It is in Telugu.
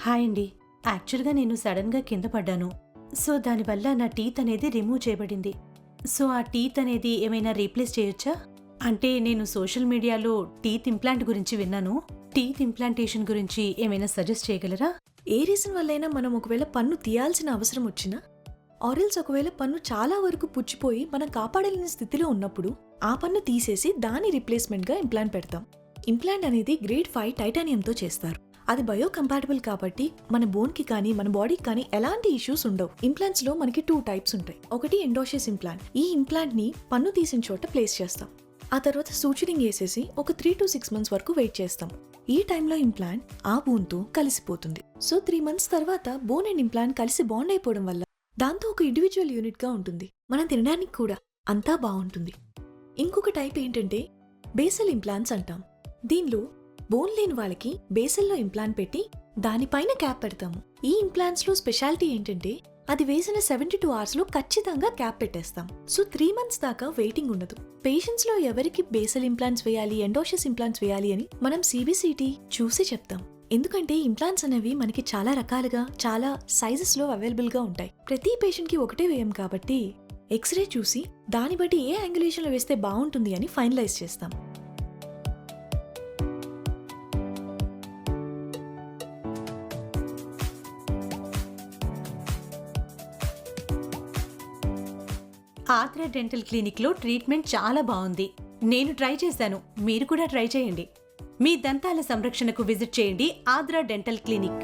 హాయ్ అండి. యాక్చువల్గా నేను సడన్గా కింద పడ్డాను. సో దానివల్ల నా టీత్ అనేది రిమూవ్ చేయబడింది. సో ఆ టీత్ అనేది ఏమైనా రీప్లేస్ చేయొచ్చా? అంటే నేను సోషల్ మీడియాలో టీత్ ఇంప్లాంట్ గురించి విన్నాను. టీత్ ఇంప్లాంటేషన్ గురించి ఏమైనా సజెస్ట్ చేయగలరా? ఏ రీజన్ వల్లైనా మనం ఒకవేళ పన్ను తీయాల్సిన అవసరం వచ్చినా ఆరెల్స్ ఒకవేళ పన్ను చాలా వరకు పుచ్చిపోయి మనం కాపాడలేని స్థితిలో ఉన్నప్పుడు ఆ పన్ను తీసేసి దాని రిప్లేస్మెంట్గా ఇంప్లాంట్ పెడతాం. ఇంప్లాంట్ అనేది గ్రేడ్ 5 టైటానియంతో చేస్తారు. అది బయో కంపాటబుల్ కాబట్టి మన బోన్కి కానీ మన బాడీకి కానీ ఎలాంటి ఇష్యూస్ ఉండవు. ఇంప్లాంట్స్ లో మనకి 2 టైప్స్ ఉంటాయి. ఒకటి ఎండోషియస్ ఇంప్లాంట్. ఈ ఇంప్లాంట్ ని పన్ను తీసిన చోట ప్లేస్ చేస్తాం. ఆ తర్వాత సూచరింగ్ వేసేసి ఒక 3 to 6 months వరకు వెయిట్ చేస్తాం. ఈ టైంలో ఇంప్లాంట్ ఆ బోన్తో కలిసిపోతుంది. సో 3 months తర్వాత బోన్ అండ్ ఇంప్లాంట్ కలిసి బాండ్ అయిపోవడం వల్ల దాంతో ఒక ఇండివిజువల్ యూనిట్ గా ఉంటుంది. మనం తినడానికి కూడా అంతా బాగుంటుంది. ఇంకొక టైప్ ఏంటంటే బేసల్ ఇంప్లాంట్స్ అంటాం. దీనిలో బోన్ లేని వాళ్ళకి బేసల్లో ఇంప్లాంట్ పెట్టి దానిపైన క్యాప్ పెడతాము. ఈ ఇంప్లాంట్స్ లో స్పెషాలిటీ ఏంటంటే అది వేసిన 72 hours లో ఖచ్చితంగా క్యాప్ పెట్టేస్తాం. సో 3 months దాకా వెయిటింగ్ ఉండదు. పేషెంట్స్ లో ఎవరికి బేసల్ ఇంప్లాంట్స్ వేయాలి, ఎండోషియస్ ఇంప్లాంట్స్ వేయాలి అని మనం CBCT చూసి చెప్తాం. ఎందుకంటే ఇంప్లాంట్స్ అనేవి మనకి చాలా రకాలుగా చాలా సైజెస్ లో అవైలబుల్ గా ఉంటాయి. ప్రతి పేషెంట్ కి ఒకటే వేయం కాబట్టి ఎక్స్రే చూసి దాన్ని బట్టి ఏ యాంగులేషన్ లో వేస్తే బాగుంటుంది అని ఫైనలైజ్ చేస్తాం. ఆద్రా డెంటల్ క్లినిక్లో ట్రీట్మెంట్ చాలా బాగుంది. నేను ట్రై చేశాను. మీరు కూడా ట్రై చేయండి. మీ దంతాల సంరక్షణకు విజిట్ చేయండి ఆద్రా డెంటల్ క్లినిక్.